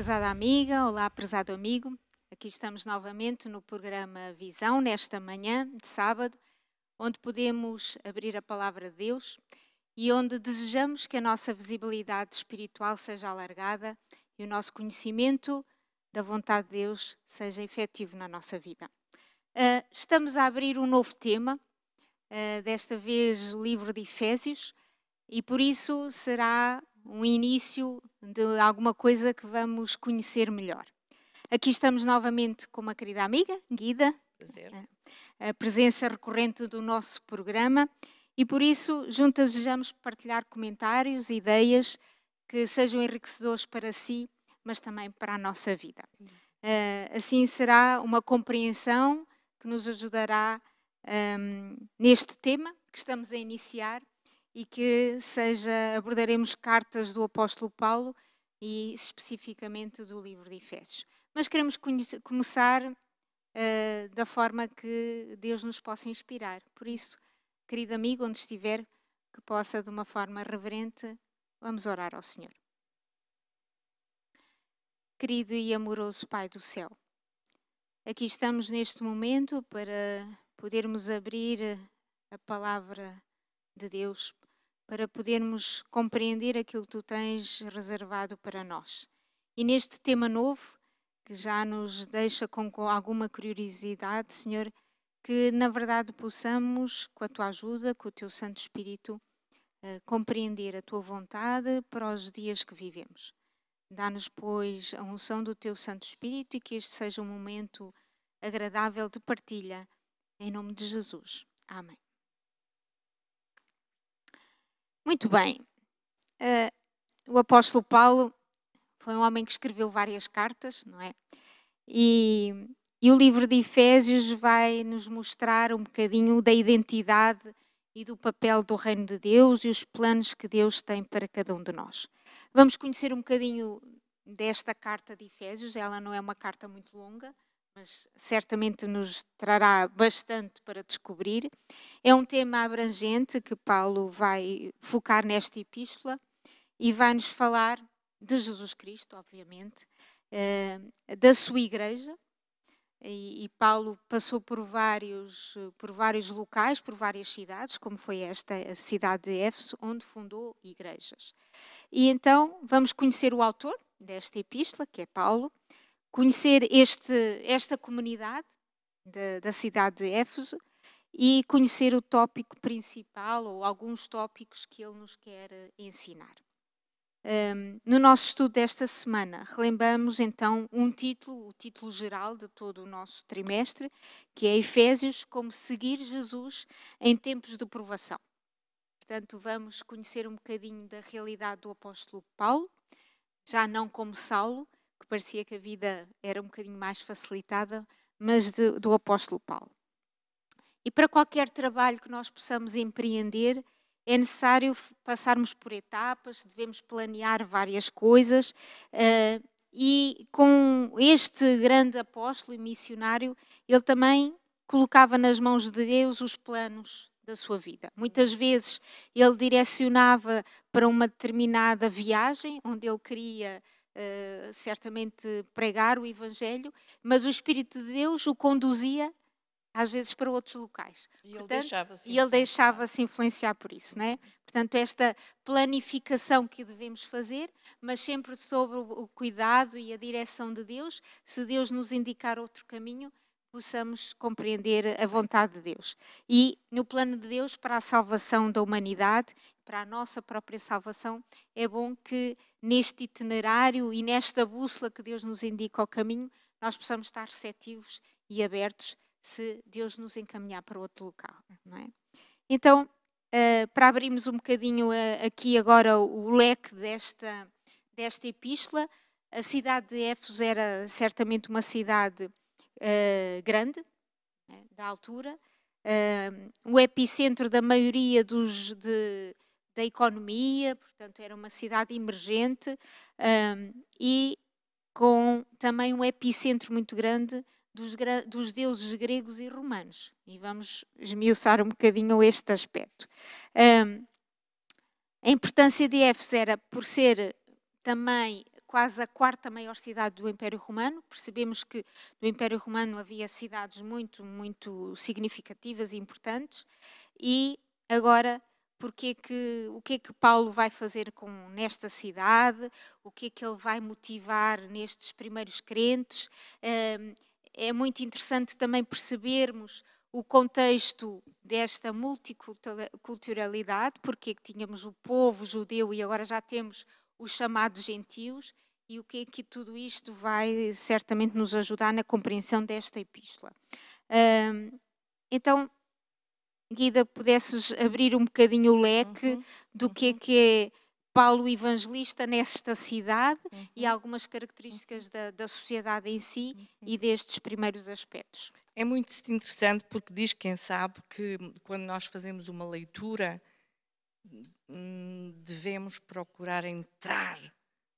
prezada amiga, olá, prezado amigo. Aqui estamos novamente no programa Visão, nesta manhã de sábado, onde podemos abrir a palavra de Deus e onde desejamos que a nossa visibilidade espiritual seja alargada e o nosso conhecimento da vontade de Deus seja efetivo na nossa vida. Estamos a abrir um novo tema, desta vez o livro de Efésios, e por isso será um início de alguma coisa que vamos conhecer melhor. Aqui estamos novamente com uma querida amiga, Guida, Prazer. a presença recorrente do nosso programa, e por isso juntas desejamos partilhar comentários, ideias que sejam enriquecedores para si, mas também para a nossa vida. Assim será uma compreensão que nos ajudará neste tema que estamos a iniciar, e que abordaremos cartas do apóstolo Paulo e especificamente do livro de Efésios. Mas queremos começar da forma que Deus nos possa inspirar. Por isso, querido amigo, onde estiver, que possa de uma forma reverente, vamos orar ao Senhor. Querido e amoroso Pai do céu, aqui estamos neste momento para podermos abrir a palavra de Deus, para podermos compreender aquilo que Tu tens reservado para nós. E neste tema novo, que já nos deixa com alguma curiosidade, Senhor, que na verdade possamos, com a Tua ajuda, com o Teu Santo Espírito, compreender a Tua vontade para os dias que vivemos. Dá-nos, pois, a unção do Teu Santo Espírito e que este seja um momento agradável de partilha, em nome de Jesus. Amém. Muito bem, o apóstolo Paulo foi um homem que escreveu várias cartas, não é? E o livro de Efésios vai nos mostrar um bocadinho da identidade e do papel do reino de Deus e os planos que Deus tem para cada um de nós. Vamos conhecer um bocadinho desta carta de Efésios. Ela não é uma carta muito longa, mas certamente nos trará bastante para descobrir. É um tema abrangente que Paulo vai focar nesta epístola e vai-nos falar de Jesus Cristo, obviamente, da sua igreja. E Paulo passou por vários locais, por várias cidades, como foi esta a cidade de Éfeso, onde fundou igrejas. E então vamos conhecer o autor desta epístola, que é Paulo, conhecer esta comunidade da cidade de Éfeso e conhecer o tópico principal ou alguns tópicos que ele nos quer ensinar. No nosso estudo desta semana, relembramos então o título geral de todo o nosso trimestre, que é Efésios, como seguir Jesus em tempos de provação. Portanto, vamos conhecer um bocadinho da realidade do apóstolo Paulo, já não como Saulo, que parecia que a vida era um bocadinho mais facilitada, mas do apóstolo Paulo. E para qualquer trabalho que nós possamos empreender, é necessário passarmos por etapas, devemos planear várias coisas, e com este grande apóstolo e missionário, ele também colocava nas mãos de Deus os planos da sua vida. Muitas vezes ele direcionava para uma determinada viagem, onde ele queria certamente pregar o Evangelho, mas o Espírito de Deus o conduzia às vezes para outros locais. E ele deixava-se influenciar por isso, não é? Portanto, esta planificação que devemos fazer, mas sempre sob o cuidado e a direção de Deus. Se Deus nos indicar outro caminho, possamos compreender a vontade de Deus. E no plano de Deus, para a salvação da humanidade, para a nossa própria salvação, é bom que neste itinerário e nesta bússola que Deus nos indica o caminho, nós possamos estar receptivos e abertos se Deus nos encaminhar para outro local, não é? Então, para abrirmos um bocadinho aqui agora o leque desta epístola, a cidade de Éfeso era certamente uma cidade grande, né, da altura, o epicentro da maioria da economia, portanto era uma cidade emergente, e com também um epicentro muito grande dos deuses gregos e romanos. E vamos esmiuçar um bocadinho este aspecto. A importância de Éfeso era por ser também quase a quarta maior cidade do Império Romano. Percebemos que no Império Romano havia cidades muito, muito significativas e importantes. E agora, o que é que Paulo vai fazer nesta cidade? O que é que ele vai motivar nestes primeiros crentes? É muito interessante também percebermos o contexto desta multiculturalidade, porque tínhamos o povo judeu e agora já temos os chamados gentios, e o que é que tudo isto vai certamente nos ajudar na compreensão desta epístola. Então, Guida, pudesses abrir um bocadinho o leque do que é Paulo Evangelista nesta cidade e algumas características da sociedade em si e destes primeiros aspectos. É muito interessante porque diz, quem sabe, que quando nós fazemos uma leitura, devemos procurar entrar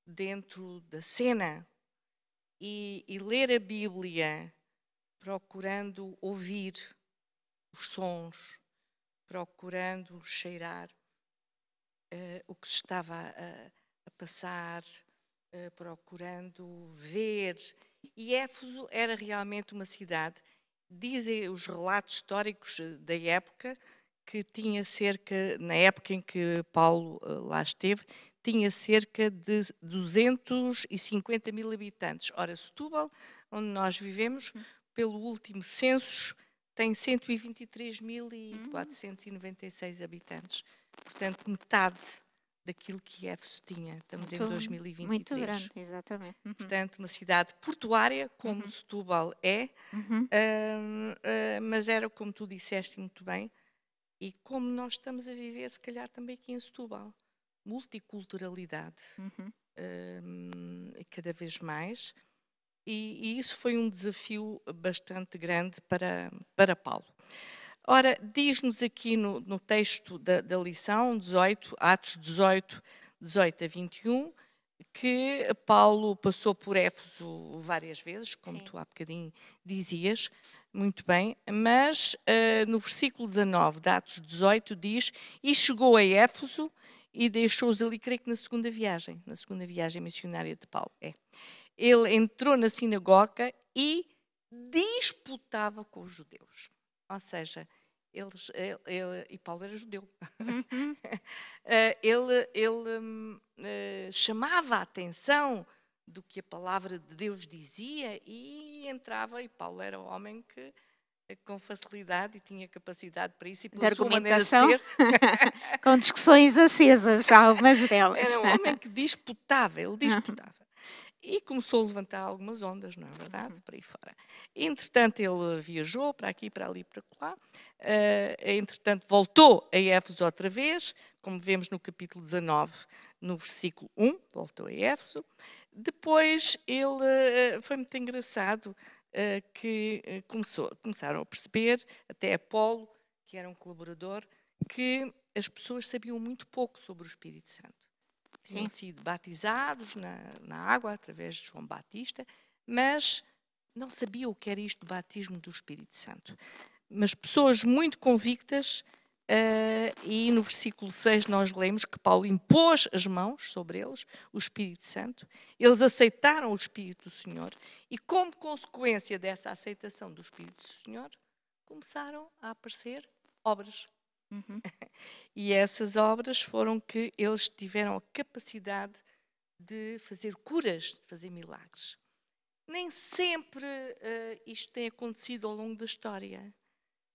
dentro da cena e ler a Bíblia procurando ouvir os sons, procurando cheirar o que se estava a passar, procurando ver. E Éfeso era realmente uma cidade, dizem os relatos históricos da época, que tinha cerca, na época em que Paulo lá esteve, tinha cerca de 250 mil habitantes. Ora, Setúbal, onde nós vivemos, pelo último censo, tem 123.496 habitantes. Portanto, metade daquilo que Éfeso tinha. Estamos em 2023. Muito grande, exatamente. Portanto, uma cidade portuária, como Setúbal é, mas era, como tu disseste muito bem, e como nós estamos a viver, se calhar também aqui em Setúbal. Multiculturalidade, cada vez mais. E isso foi um desafio bastante grande para Paulo. Ora, diz-nos aqui no texto da lição 18, Atos 18, 18 a 21, que Paulo passou por Éfeso várias vezes, como Sim. tu há bocadinho dizias, muito bem, mas no versículo 19 de Atos 18 diz: e chegou a Éfeso e deixou-os ali, creio que na segunda viagem missionária de Paulo. Ele entrou na sinagoga e disputava com os judeus. Ou seja, e Paulo era judeu. Ele chamava a atenção do que a palavra de Deus dizia e entrava, e Paulo era um homem que com facilidade e tinha capacidade para isso e pela sua maneira de ser. Com discussões acesas, algumas delas. Era um homem que disputava, ele disputava. E começou a levantar algumas ondas, não é verdade? Por aí fora. Entretanto, ele viajou para aqui, para ali, para lá. Entretanto, voltou a Éfeso outra vez, como vemos no capítulo 19, no versículo 1, voltou a Éfeso. Depois, ele foi muito engraçado que começaram a perceber, até Apolo, que era um colaborador, que as pessoas sabiam muito pouco sobre o Espírito Santo. Tinham sido batizados na água através de João Batista, mas não sabiam o que era isto do batismo do Espírito Santo. Mas pessoas muito convictas, e no versículo 6 nós lemos que Paulo impôs as mãos sobre eles, o Espírito Santo, eles aceitaram o Espírito do Senhor e, como consequência dessa aceitação do Espírito do Senhor, começaram a aparecer obras. E essas obras foram que eles tiveram a capacidade de fazer curas, de fazer milagres. Nem sempre isto tem acontecido ao longo da história,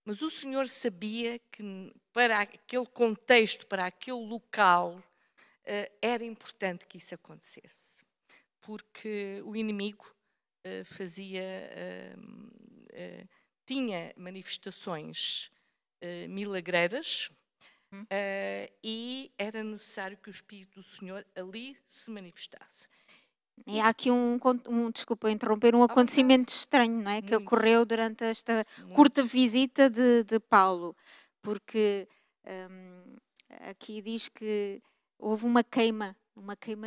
mas o Senhor sabia que para aquele contexto, para aquele local, era importante que isso acontecesse, porque o inimigo tinha manifestações milagreiras, e era necessário que o Espírito do Senhor ali se manifestasse. E há aqui desculpa interromper, um acontecimento estranho, não é? Que ocorreu durante esta curta visita de Paulo, porque aqui diz que houve uma queima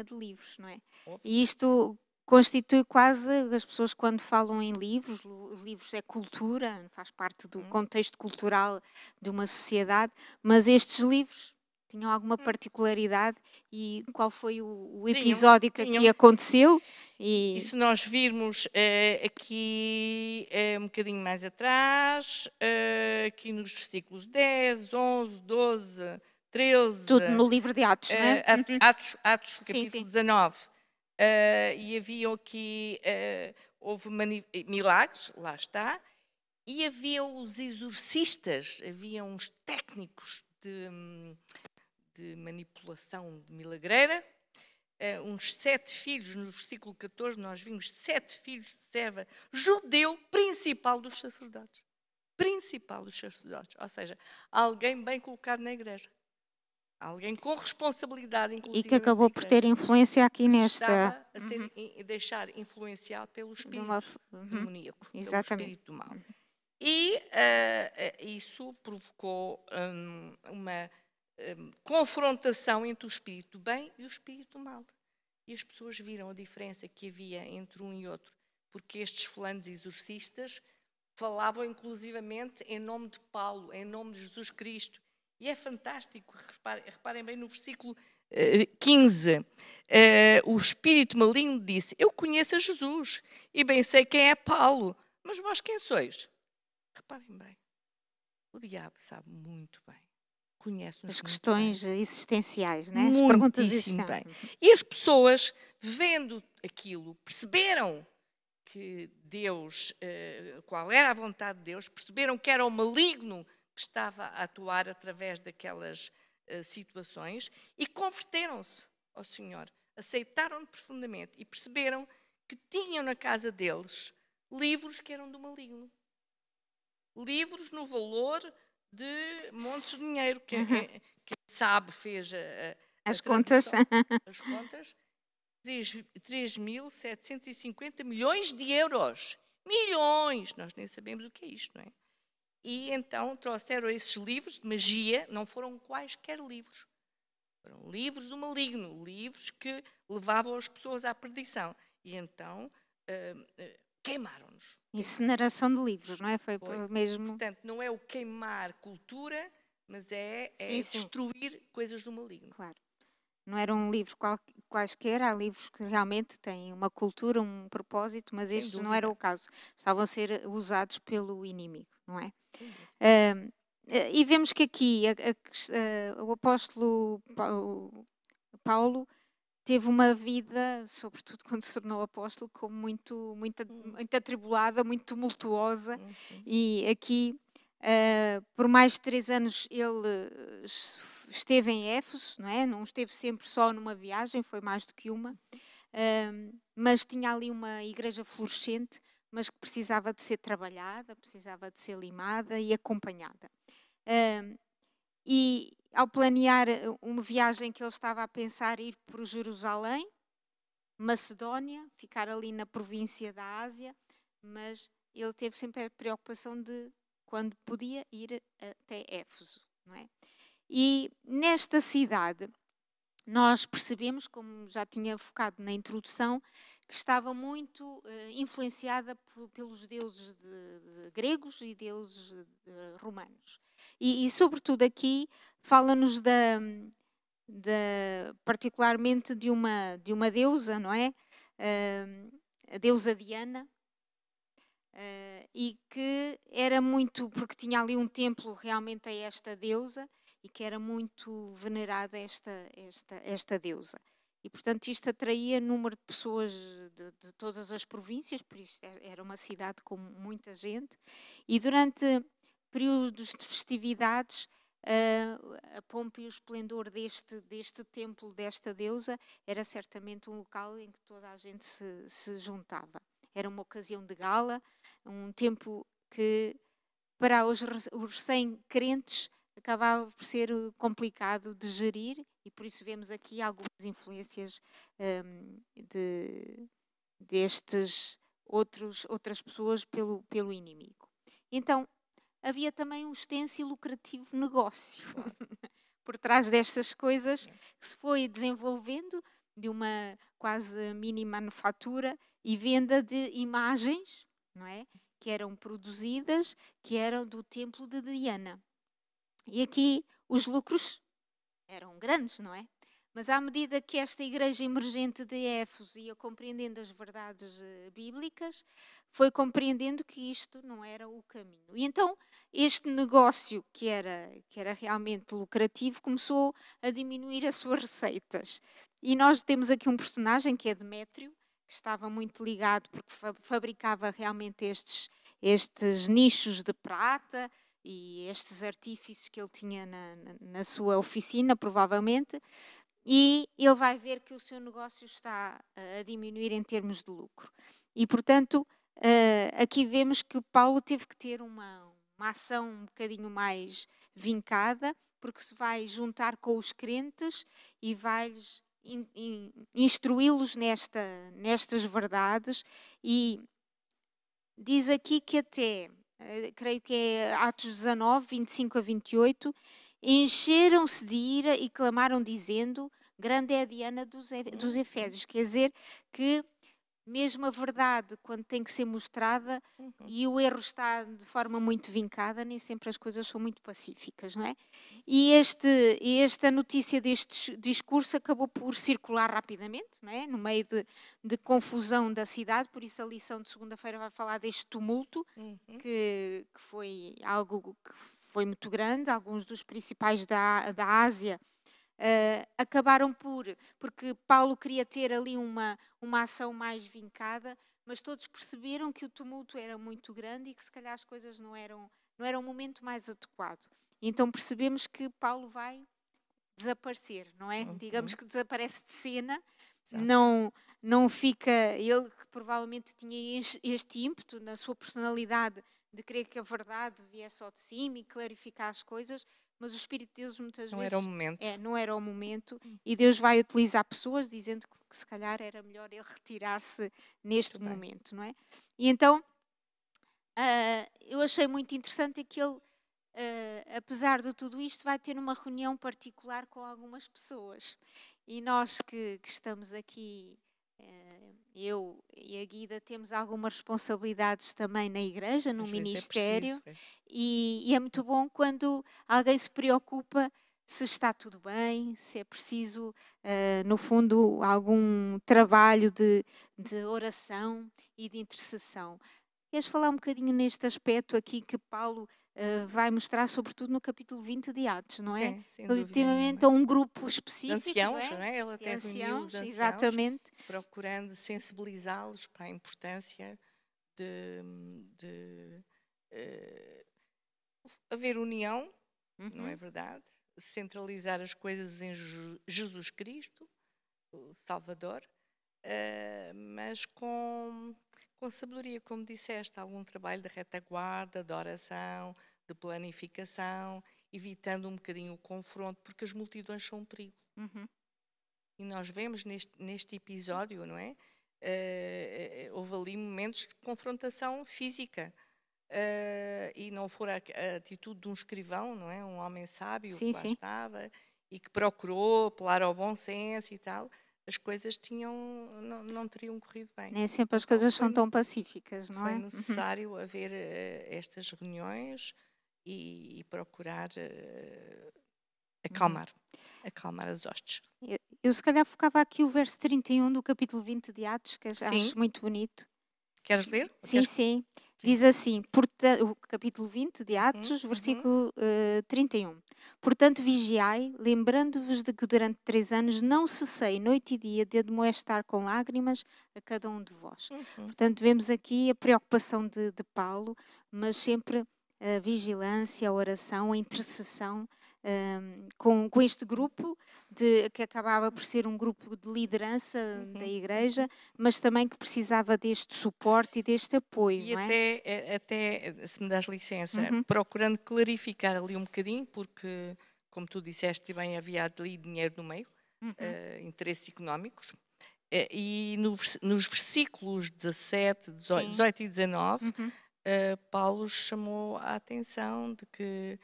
de livros, não é? E isto constitui quase, as pessoas quando falam em livros é cultura, faz parte do contexto cultural de uma sociedade, mas estes livros Tinham alguma particularidade e qual foi o Tinham, episódio que aqui tinham. aconteceu? E se nós virmos aqui um bocadinho mais atrás, aqui nos versículos 10, 11, 12, 13, Tudo no livro de Atos, não é? Atos Sim, capítulo sim. 19, e havia aqui, houve milagres, lá está, e havia os exorcistas, havia uns técnicos de manipulação de milagreira, uns 7 filhos, no versículo 14 nós vimos 7 filhos de Seva, judeu principal dos sacerdotes. Principal dos sacerdotes, ou seja, alguém bem colocado na igreja. Alguém com responsabilidade, inclusive. E que acabou por ter influência aqui nesta. Estava a ser, deixar influenciado pelo espírito demoníaco, pelo espírito do mal. E isso provocou uma confrontação entre o espírito do bem e o espírito do mal. E as pessoas viram a diferença que havia entre um e outro, porque estes fulanos exorcistas falavam inclusivamente em nome de Paulo, em nome de Jesus Cristo. E é fantástico, reparem bem no versículo 15, o espírito maligno disse: eu conheço a Jesus e bem sei quem é Paulo, mas vós quem sois? Reparem bem, o diabo sabe muito bem, conhece-nos as questões bem. existenciais, né? As perguntas existenciais. Bem. E as pessoas, vendo aquilo, perceberam que Deus, qual era a vontade de Deus, perceberam que era o maligno que estava a atuar através daquelas situações e converteram-se ao Senhor, aceitaram-no profundamente e perceberam que tinham na casa deles livros que eram do maligno. Livros no valor de montes de dinheiro. Quem sabe fez as contas. As contas. 3.750 milhões de euros. Milhões! Nós nem sabemos o que é isto, não é? E então trouxeram esses livros de magia, não foram quaisquer livros. Foram livros do maligno, livros que levavam as pessoas à perdição. E então queimaram-nos. Incineração de livros, não é? Foi mesmo. Portanto, não é o queimar cultura, mas é destruir coisas do maligno. Claro. Não era um livro quaisquer, há livros que realmente têm uma cultura, um propósito, mas este não era o caso. Estavam a ser usados pelo inimigo, não é? E vemos que aqui o apóstolo Paulo teve uma vida, sobretudo quando se tornou apóstolo, como muito atribulada, muito tumultuosa. E aqui, por mais de 3 anos, ele esteve em Éfeso, não é? Não esteve sempre só numa viagem, foi mais do que uma. Mas tinha ali uma igreja florescente, mas que precisava de ser trabalhada, precisava de ser limada e acompanhada. E ao planear uma viagem que ele estava a pensar ir para Jerusalém, Macedónia, ficar ali na província da Ásia, mas ele teve sempre a preocupação de, quando podia, ir até Éfeso, não é? E nesta cidade, nós percebemos, como já tinha focado na introdução, que estava muito influenciada pelos deuses de gregos e deuses romanos. E sobretudo aqui, fala-nos particularmente de uma deusa, não é? A deusa Diana, e que era muito, porque tinha ali um templo realmente a esta deusa, e que era muito venerada esta deusa. E, portanto, isto atraía número de pessoas de todas as províncias, por isso era uma cidade com muita gente. E durante períodos de festividades, a pompa e o esplendor deste templo, desta deusa, era certamente um local em que toda a gente se juntava. Era uma ocasião de gala, um tempo que, para os recém-crentes, acabava por ser complicado de gerir, e por isso vemos aqui algumas influências destes outras pessoas pelo inimigo. Então, havia também um extenso e lucrativo negócio por trás destas coisas, que se foi desenvolvendo de uma quase mini manufatura e venda de imagens, não é? Que eram produzidas, que eram do templo de Diana. E aqui os lucros eram grandes, não é? Mas à medida que esta igreja emergente de Éfeso ia compreendendo as verdades bíblicas, foi compreendendo que isto não era o caminho. E então este negócio, que era realmente lucrativo, começou a diminuir as suas receitas. E nós temos aqui um personagem que é Demétrio, que estava muito ligado porque fabricava realmente estes nichos de prata e estes artífices que ele tinha na sua oficina, provavelmente. E ele vai ver que o seu negócio está a diminuir em termos de lucro. E, portanto, aqui vemos que Paulo teve que ter uma ação um bocadinho mais vincada, porque se vai juntar com os crentes e vai-lhes instruí-los nestas verdades. E diz aqui que até, creio que é Atos 19, 25 a 28, encheram-se de ira e clamaram dizendo: grande é a Diana dos Efésios. Quer dizer que mesmo a verdade, quando tem que ser mostrada e o erro está de forma muito vincada, nem sempre as coisas são muito pacíficas, não é? E esta notícia deste discurso acabou por circular rapidamente, não é? No meio de confusão da cidade, por isso a lição de segunda-feira vai falar deste tumulto, que foi algo que foi muito grande. Alguns dos principais da Ásia acabaram porque Paulo queria ter ali uma ação mais vincada, mas todos perceberam que o tumulto era muito grande e que se calhar as coisas não eram o momento mais adequado. E então percebemos que Paulo vai desaparecer, não é? Digamos que desaparece de cena, não fica. Ele que provavelmente tinha este ímpeto na sua personalidade de querer que a verdade viesse ao de cima e clarificar as coisas, mas o Espírito de Deus muitas vezes não era o momento. Não era o momento, e Deus vai utilizar pessoas dizendo que se calhar era melhor ele retirar-se neste momento, não é? E então eu achei muito interessante que ele, apesar de tudo isto, vai ter uma reunião particular com algumas pessoas. E nós que estamos aqui, eu e a Guida, temos algumas responsabilidades também na igreja, no ministério, e é muito bom quando alguém se preocupa se está tudo bem, se é preciso, no fundo, algum trabalho de oração e de intercessão. Queres falar um bocadinho neste aspecto aqui que Paulo vai mostrar, sobretudo no capítulo 20 de Atos, não é? Relativamente a um grupo específico, de anciãos, não é? Ele até reuniu os anciãos, exatamente, procurando sensibilizá-los para a importância de haver união, não é verdade? Centralizar as coisas em Jesus Cristo, o Salvador, mas com sabedoria, como disseste, algum trabalho de retaguarda, de oração, de planificação, evitando um bocadinho o confronto, porque as multidões são um perigo. E nós vemos neste episódio, não é? Houve ali momentos de confrontação física. E não for a atitude de um escrivão, não é? Um homem sábio que lá estava e que procurou apelar ao bom senso e tal, as coisas não teriam corrido bem. Nem sempre as coisas são tão pacíficas, não é? Foi necessário haver estas reuniões e procurar acalmar as hostes. Eu se calhar focava aqui o verso 31 do capítulo 20 de Atos, que acho muito bonito. Queres ler? Sim. Diz assim, o capítulo 20 de Atos, versículo 31. Portanto, vigiai, lembrando-vos de que durante 3 anos não cessei noite e dia de admoestar com lágrimas a cada um de vós. Portanto, vemos aqui a preocupação de Paulo, mas sempre a vigilância, a oração, a intercessão com este grupo que acabava por ser um grupo de liderança da igreja, mas também que precisava deste suporte e deste apoio. E não até, se me das licença, procurando clarificar ali um bocadinho, porque, como tu disseste bem, havia ali dinheiro no meio, interesses económicos. E nos versículos 17, 18 e 19, Paulo chamou a atenção de que,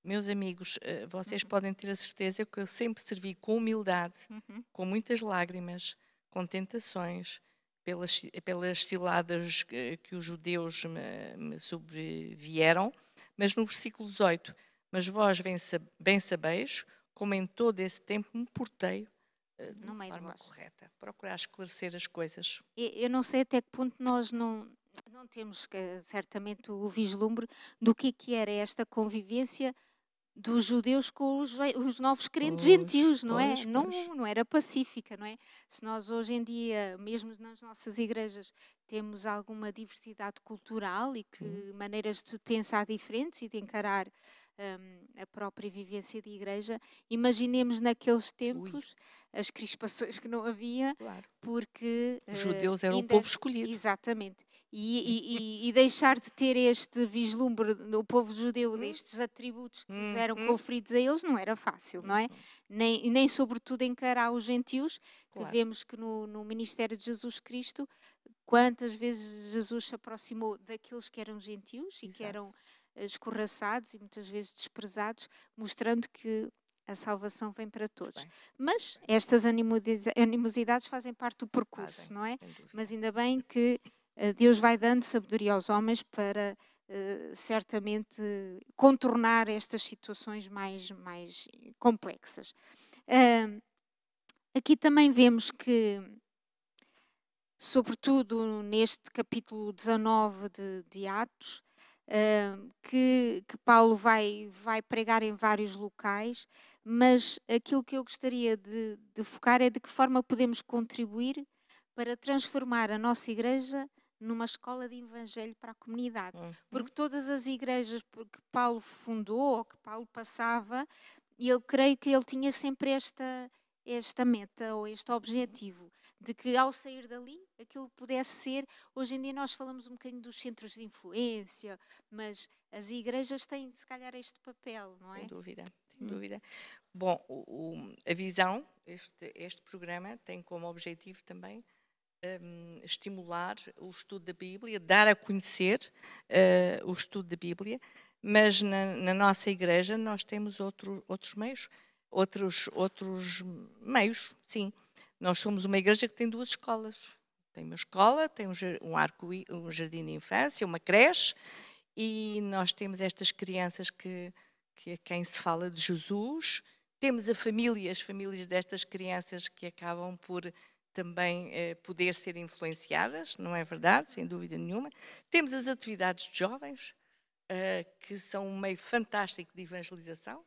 meus amigos, vocês podem ter a certeza que eu sempre servi com humildade, com muitas lágrimas, com tentações, pelas ciladas que os judeus me sobrevieram. Mas no versículo 18, mas vós bem sabeis como em todo esse tempo, me portei de No uma meio de forma vós. correta. Procurar esclarecer as coisas. Eu não sei até que ponto nós não temos certamente o vislumbre do que era esta convivência dos judeus com os novos crentes gentios, não é? Pois. Não era pacífica, não é? Se nós hoje em dia, mesmo nas nossas igrejas, temos alguma diversidade cultural e que Sim. maneiras de pensar diferentes e de encarar a própria vivência de igreja, imaginemos naqueles tempos as crispações que não havia, Claro. porque Os judeus eram o ainda povo escolhido. exatamente. E deixar de ter este vislumbre no povo judeu destes atributos que lhes eram conferidos a eles não era fácil, não é? Nem sobretudo encarar os gentios, que Claro. vemos que no ministério de Jesus Cristo, quantas vezes Jesus se aproximou daqueles que eram gentios e que Exato. eram escorraçados e muitas vezes desprezados, mostrando que a salvação vem para todos. Bem. Mas estas animosidades fazem parte do percurso, Fazem, não é? sem dúvida. Mas ainda bem que Deus vai dando sabedoria aos homens para certamente contornar estas situações mais complexas. Aqui também vemos que, sobretudo neste capítulo 19 de Atos, que Paulo vai pregar em vários locais, mas aquilo que eu gostaria de focar é de que forma podemos contribuir para transformar a nossa igreja numa escola de evangelho para a comunidade. Porque todas as igrejas que Paulo fundou ou que Paulo passava, eu creio que ele tinha sempre esta meta ou este objetivo de que ao sair dali aquilo pudesse ser, hoje em dia nós falamos um bocadinho dos centros de influência, mas as igrejas têm se calhar este papel, não é? Sem dúvida, sem dúvida. Bom, a visão, este programa tem como objetivo também estimular o estudo da Bíblia, dar a conhecer o estudo da Bíblia, mas na nossa igreja nós temos outros meios, outros meios, sim. Nós somos uma igreja que tem 2 escolas. Tem uma escola, tem um jardim de infância, uma creche, e nós temos estas crianças que a quem se fala de Jesus. Temos as famílias destas crianças que acabam por também poder ser influenciadas, não é verdade? Sem dúvida nenhuma. Temos as atividades de jovens, que são um meio fantástico de evangelização,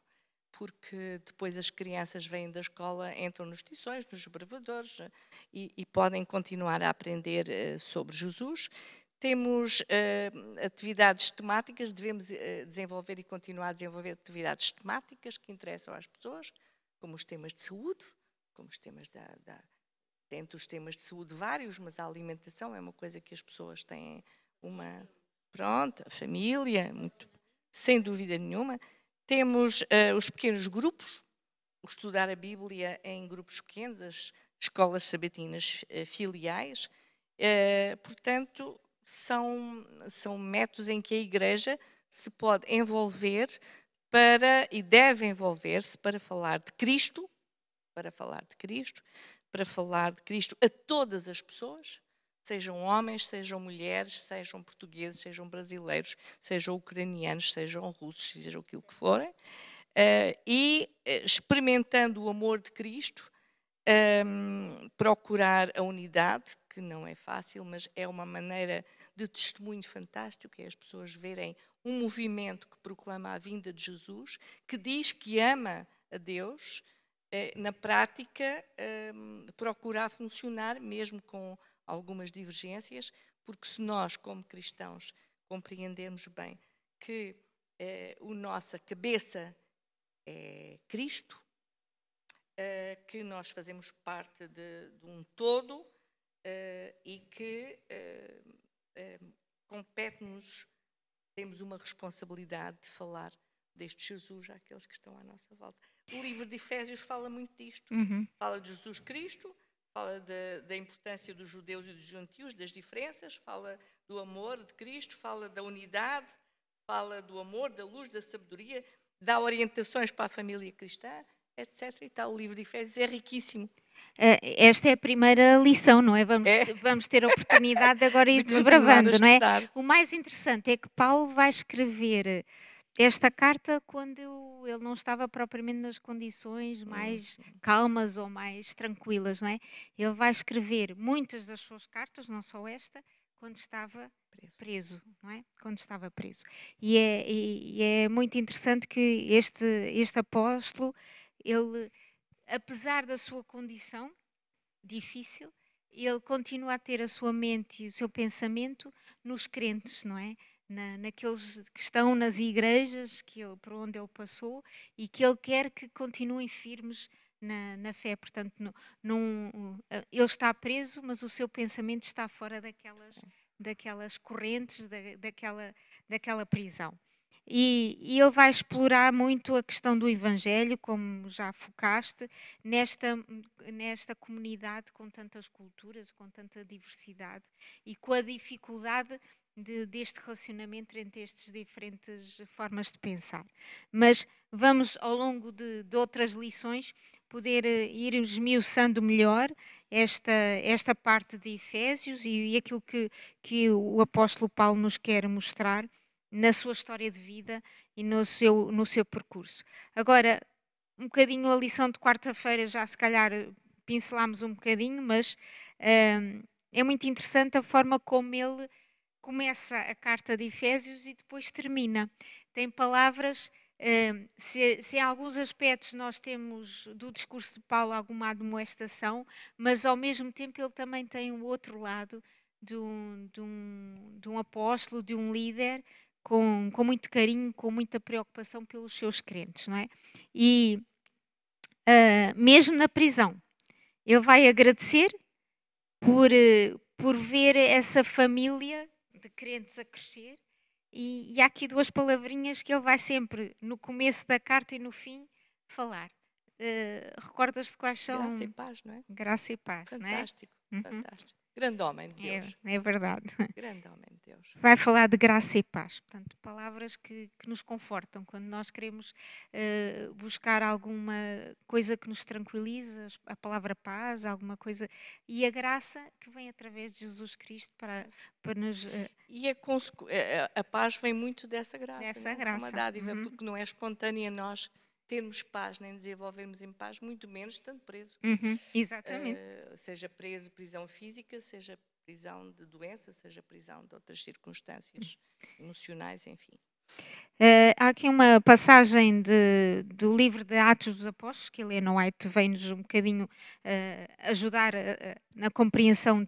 porque depois as crianças vêm da escola, entram nos tições, nos bravadores e podem continuar a aprender sobre Jesus. Temos atividades temáticas, devemos desenvolver e continuar a desenvolver atividades temáticas que interessam às pessoas, como os temas de saúde, como os temas dentre os temas de saúde vários, mas a alimentação é uma coisa que as pessoas têm a família, sem dúvida nenhuma. Temos os pequenos grupos, o estudar a Bíblia em grupos pequenos, as escolas sabatinas filiais. Portanto, são métodos em que a Igreja se pode envolver e deve envolver-se para falar de Cristo, para falar de Cristo a todas as pessoas, sejam homens, sejam mulheres, sejam portugueses, sejam brasileiros, sejam ucranianos, sejam russos, sejam aquilo que forem, e experimentando o amor de Cristo, procurar a unidade, que não é fácil, mas é uma maneira de testemunho fantástico, é as pessoas verem um movimento que proclama a vinda de Jesus, que diz que ama a Deus, na prática, procurar funcionar, mesmo com algumas divergências, porque se nós, como cristãos, compreendermos bem que a nossa cabeça é Cristo, que nós fazemos parte de um todo e que compete-nos, temos uma responsabilidade de falar deste Jesus àqueles que estão à nossa volta. O livro de Efésios fala muito disto. Fala de Jesus Cristo, fala da importância dos judeus e dos gentios, das diferenças, fala do amor de Cristo, fala da unidade, fala do amor, da luz, da sabedoria, dá orientações para a família cristã, etc. E tal. O livro de Efésios é riquíssimo. Esta é a primeira lição, não é? Vamos ter a oportunidade de agora ir desbravando, não é? O mais interessante é que Paulo vai escrever esta carta quando ele não estava propriamente nas condições mais calmas ou mais tranquilas, não é? Ele vai escrever muitas das suas cartas, não só esta, quando estava preso, não é? Quando estava preso. E é muito interessante que este apóstolo, ele, apesar da sua condição difícil, ele continua a ter a sua mente e o seu pensamento nos crentes, não é? Naqueles que estão nas igrejas por onde ele passou e que ele quer que continuem firmes na fé. Portanto, ele está preso, mas o seu pensamento está fora daquelas correntes, daquela prisão. E ele vai explorar muito a questão do Evangelho, como já focaste, nesta comunidade com tantas culturas, com tanta diversidade e com a dificuldade deste relacionamento entre estas diferentes formas de pensar. Mas vamos, ao longo de outras lições, poder ir esmiuçando melhor esta parte de Efésios e aquilo que o apóstolo Paulo nos quer mostrar na sua história de vida e no seu percurso. Agora, um bocadinho a lição de quarta-feira, já se calhar pincelámos um bocadinho, mas é muito interessante a forma como ele começa a carta de Efésios e depois termina. Tem palavras, se em alguns aspectos nós temos do discurso de Paulo alguma admoestação, mas ao mesmo tempo ele também tem o outro lado de um apóstolo, de um líder, com muito carinho, com muita preocupação pelos seus crentes, não é? E mesmo na prisão, ele vai agradecer por ver essa família de crentes a crescer e há aqui duas palavrinhas que ele vai sempre, no começo da carta e no fim, falar. Recordas-te quais são? Graça e paz, não é? Graça e paz, fantástico, não é? fantástico. Grande homem de Deus. É verdade. Grande homem de Deus. Vai falar de graça e paz. Portanto, palavras que nos confortam quando nós queremos buscar alguma coisa que nos tranquiliza, a palavra paz, alguma coisa. E a graça que vem através de Jesus Cristo para nos... E a paz vem muito dessa graça. Dessa não? graça. É uma dádiva, porque não é espontânea nós termos paz, nem desenvolvermos em paz, muito menos estando preso. Exatamente. Seja preso, prisão física, seja prisão de doença, seja prisão de outras circunstâncias emocionais, enfim. Há aqui uma passagem do livro de Atos dos Apóstolos, que Helena White vem-nos um bocadinho ajudar na compreensão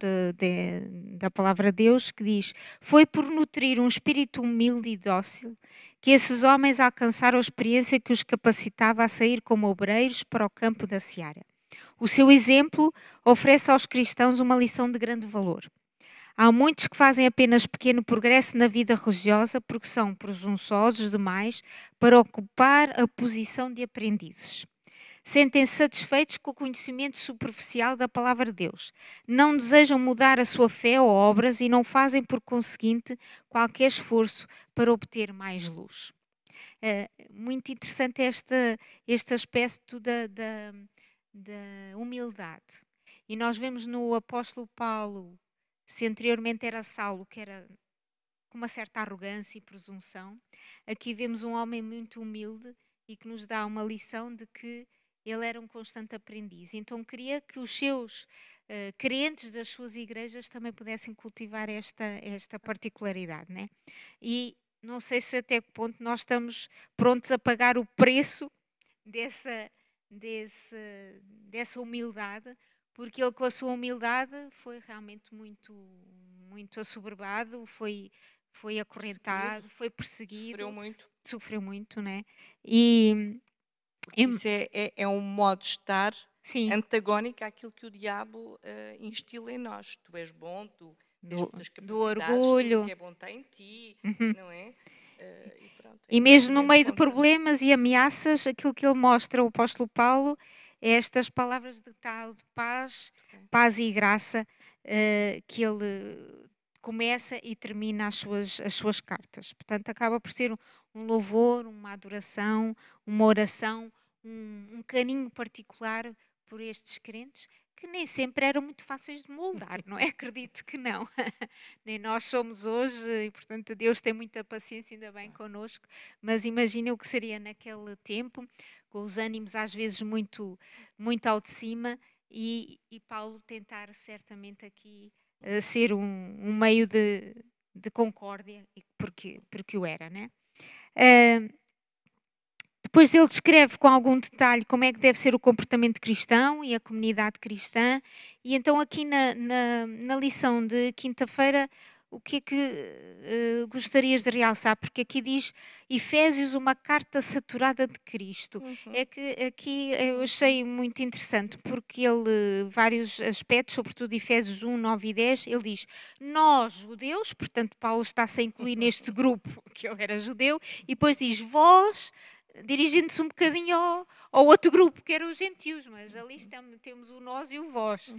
da palavra de Deus, que diz: foi por nutrir um espírito humilde e dócil que esses homens alcançaram a experiência que os capacitava a sair como obreiros para o campo da seara. O seu exemplo oferece aos cristãos uma lição de grande valor. Há muitos que fazem apenas pequeno progresso na vida religiosa porque são presunçosos demais para ocupar a posição de aprendizes. Sentem-se satisfeitos com o conhecimento superficial da palavra de Deus. Não desejam mudar a sua fé ou obras e não fazem, por conseguinte, qualquer esforço para obter mais luz. Muito interessante este aspecto da humildade. E nós vemos no apóstolo Paulo, se anteriormente era Saulo, que era com uma certa arrogância e presunção, aqui vemos um homem muito humilde e que nos dá uma lição de que ele era um constante aprendiz. Então queria que os seus crentes das suas igrejas também pudessem cultivar esta particularidade, né? E não sei se até que ponto nós estamos prontos a pagar o preço dessa humildade, porque ele com a sua humildade foi realmente muito, muito assoberbado, foi acorrentado, foi perseguido. Sofreu muito, né? Isso é um modo de estar sim, antagónico àquilo que o diabo instila em nós. Tu és bom, tu tens muitas capacidades, do orgulho. tudo que é bom está em ti, não é? E pronto, e mesmo no meio de problemas e ameaças, aquilo que ele mostra, o apóstolo Paulo, é estas palavras de tal paz, paz e graça, que ele começa e termina as suas cartas. Portanto, acaba por ser um louvor, uma adoração, uma oração, um carinho particular por estes crentes que nem sempre eram muito fáceis de moldar, não é? Acredito que não. Nem nós somos hoje e, portanto, Deus tem muita paciência, ainda bem, connosco. Mas imagina o que seria naquele tempo, com os ânimos às vezes muito ao de cima e Paulo tentar certamente aqui ser um meio de concórdia, porque o era, né? Depois ele descreve com algum detalhe como é que deve ser o comportamento cristão e a comunidade cristã. E então aqui na lição de quinta-feira, o que é que gostarias de realçar? Porque aqui diz Efésios, uma carta saturada de Cristo. É que aqui eu achei muito interessante, porque ele, vários aspectos, sobretudo Efésios 1, 9 e 10, ele diz, nós, judeus, portanto Paulo está-se a incluir neste grupo, que ele era judeu, e depois diz, vós, dirigindo-se um bocadinho ao outro grupo, que eram os gentios, mas ali temos o nós e o vós.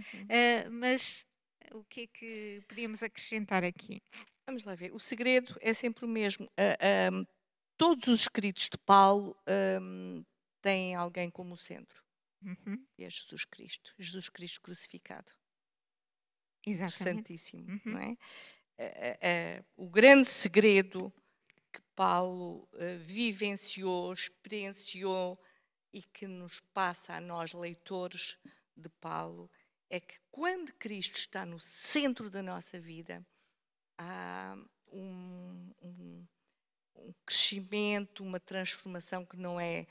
Mas o que é que podíamos acrescentar aqui? Vamos lá ver. O segredo é sempre o mesmo. Todos os escritos de Paulo têm alguém como centro. E é Jesus Cristo crucificado. Exatamente. Interessantíssimo, não é? O grande segredo que Paulo vivenciou, experienciou e que nos passa a nós, leitores de Paulo, é que quando Cristo está no centro da nossa vida, há um crescimento, uma transformação que não é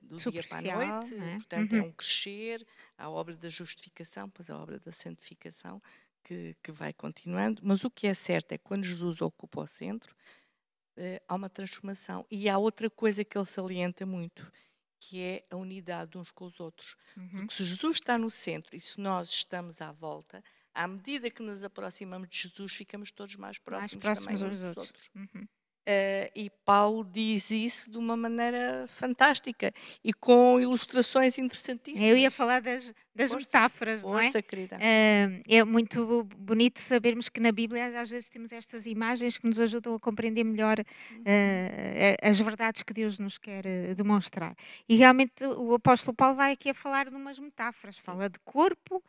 do dia para a noite, portanto é um crescer, a obra da justificação, pois a obra da santificação que vai continuando, mas o que é certo é que quando Jesus ocupa o centro, há uma transformação. E há outra coisa que ele salienta muito, que é a unidade uns com os outros. Porque se Jesus está no centro e se nós estamos à volta, à medida que nos aproximamos de Jesus, ficamos todos mais próximos também uns dos outros. E Paulo diz isso de uma maneira fantástica e com ilustrações interessantíssimas. Eu ia falar das metáforas, não é? Força, querida. É muito bonito sabermos que na Bíblia às vezes temos estas imagens que nos ajudam a compreender melhor as verdades que Deus nos quer demonstrar. E realmente o apóstolo Paulo vai aqui a falar de umas metáforas. Fala de corpo,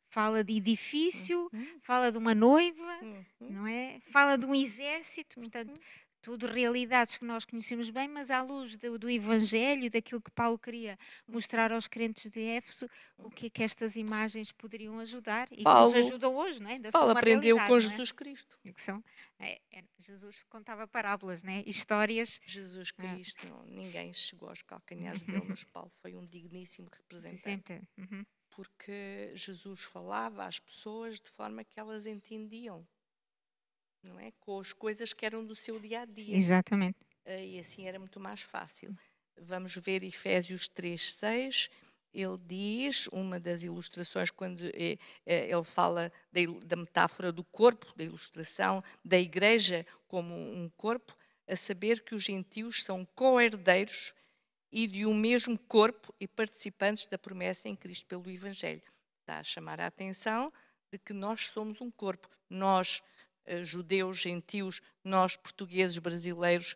fala de edifício, fala de uma noiva, não é? Fala de um exército, portanto, tudo realidades que nós conhecemos bem, mas à luz do Evangelho, daquilo que Paulo queria mostrar aos crentes de Éfeso, o que é que estas imagens poderiam ajudar e Paulo, que nos ajudam hoje, não é? Paulo aprendeu com Jesus Cristo. Jesus contava parábolas, né? Histórias. Jesus Cristo, ninguém chegou aos calcanhares dele, mas Paulo foi um digníssimo representante. Porque Jesus falava às pessoas de forma que elas entendiam. Não é? Com as coisas que eram do seu dia-a-dia. Exatamente. E assim era muito mais fácil. Vamos ver Efésios 3:6. Ele diz, uma das ilustrações, quando ele fala da metáfora do corpo, da ilustração da igreja como um corpo, a saber que os gentios são co-herdeiros e de um mesmo corpo e participantes da promessa em Cristo pelo Evangelho. Está a chamar a atenção de que nós somos um corpo. Nós, judeus, gentios, nós, portugueses, brasileiros,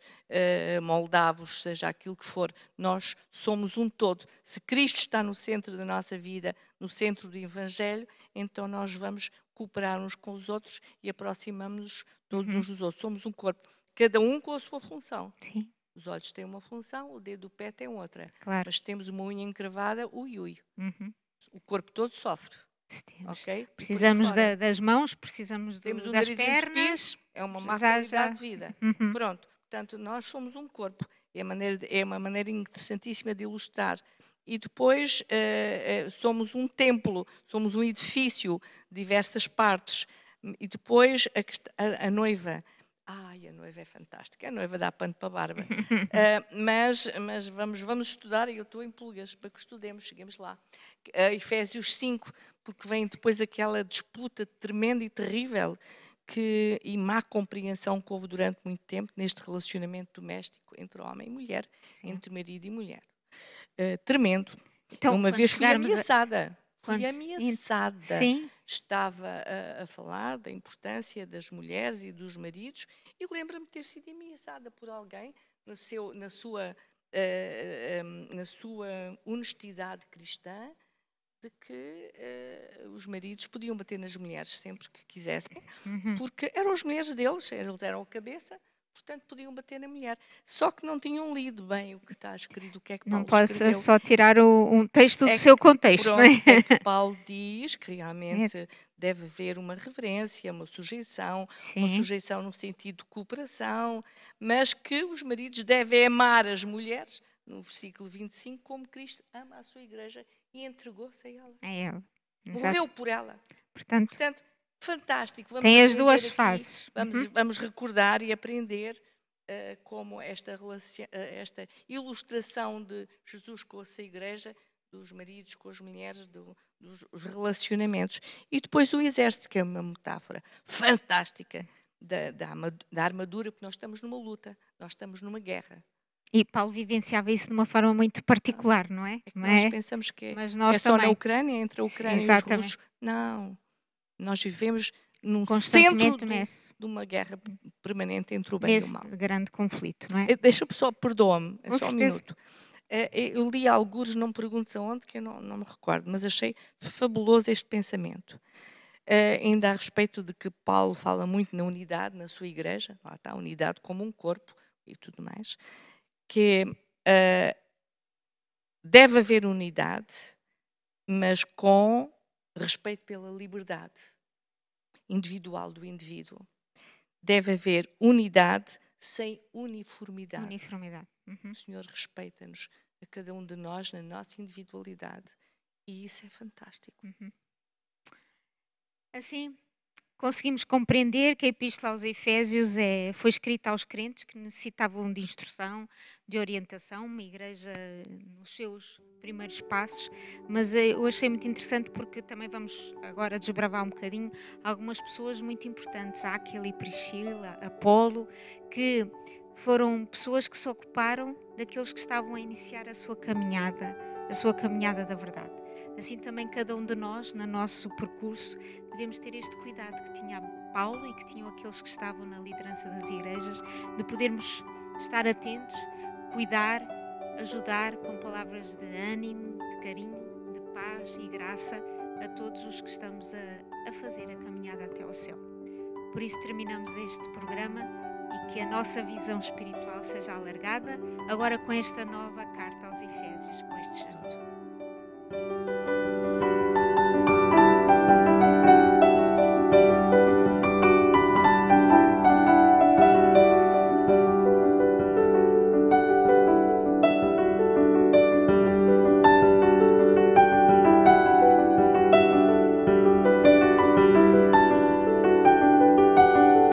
moldavos, seja aquilo que for, nós somos um todo. Se Cristo está no centro da nossa vida, no centro do Evangelho, então nós vamos cooperar uns com os outros e aproximamos-nos todos uns dos outros. Somos um corpo, cada um com a sua função. Sim. Os olhos têm uma função, o dedo do pé tem outra. Claro. Mas temos uma unha encravada, ui. O corpo todo sofre. Okay? Precisamos das mãos, precisamos temos das pernas. É uma má qualidade de vida. Pronto. Portanto, nós somos um corpo. É uma maneira interessantíssima de ilustrar. E depois somos um templo, somos um edifício, diversas partes. E depois a noiva. Ai, a noiva é fantástica. A noiva dá pano para a barba. Mas vamos estudar, e eu estou em pulgas para que estudemos, cheguemos lá. Efésios 5, porque vem depois aquela disputa tremenda e terrível e má compreensão que houve durante muito tempo neste relacionamento doméstico entre homem e mulher, entre marido e mulher. Tremendo. Então, uma vez fui ameaçada. Fui ameaçada. Sim. Estava a falar da importância das mulheres e dos maridos e lembro-me de ter sido ameaçada por alguém na sua honestidade cristã, de que os maridos podiam bater nas mulheres sempre que quisessem, Uhum. porque eram as mulheres deles, eles eram a cabeça, portanto podiam bater na mulher. Só que não tinham lido bem o que está escrito, o que é que Não Paulo posso escreveu. só tirar um texto do É seu que, contexto, não pronto, é? é que Paulo diz que É. realmente deve haver uma reverência, uma sujeição Sim, no sentido de cooperação, mas que os maridos devem amar as mulheres, no versículo 25, como Cristo ama a sua igreja e entregou-se a ela. é ela. Exato. Morreu por ela. Portanto, Portanto, fantástico. Vamos tem as aprender duas aqui, fases. vamos recordar e aprender como esta ilustração de Jesus com a sua igreja, dos maridos com as mulheres, dos relacionamentos. E depois o exército, que é uma metáfora fantástica da armadura, porque nós estamos numa luta, nós estamos numa guerra. E Paulo vivenciava isso de uma forma muito particular, não é? É que nós pensamos que Mas é nós só na também. Ucrânia, entre a Ucrânia e os Exatamente. russos. Não. Nós vivemos num Constantemente centro de uma guerra permanente entre o bem e o nesse mal. grande conflito, não é? Deixa-me só, perdoa-me, é Com só um certeza. minuto. Eu li alguns, não me perguntes aonde, que eu não me recordo, mas achei fabuloso este pensamento. Ainda a respeito de que Paulo fala muito na unidade, na sua igreja, lá está, a unidade como um corpo e tudo mais, que deve haver unidade, mas com respeito pela liberdade individual do indivíduo. Deve haver unidade sem uniformidade. Uniformidade. Uhum. O Senhor respeita-nos, a cada um de nós, na nossa individualidade. E isso é fantástico. Assim, conseguimos compreender que a Epístola aos Efésios foi escrita aos crentes que necessitavam de instrução, de orientação, uma igreja nos seus primeiros passos, mas eu achei muito interessante porque também vamos agora desbravar um bocadinho algumas pessoas muito importantes, a Áquila e Priscila, Apolo, que foram pessoas que se ocuparam daqueles que estavam a iniciar a sua caminhada da verdade. Assim também cada um de nós, no nosso percurso, devemos ter este cuidado que tinha Paulo e que tinham aqueles que estavam na liderança das igrejas, de podermos estar atentos, cuidar, ajudar com palavras de ânimo, de carinho, de paz e graça a todos os que estamos a fazer a caminhada até ao céu. Por isso terminamos este programa e que a nossa visão espiritual seja alargada, agora com esta nova carta aos Efésios.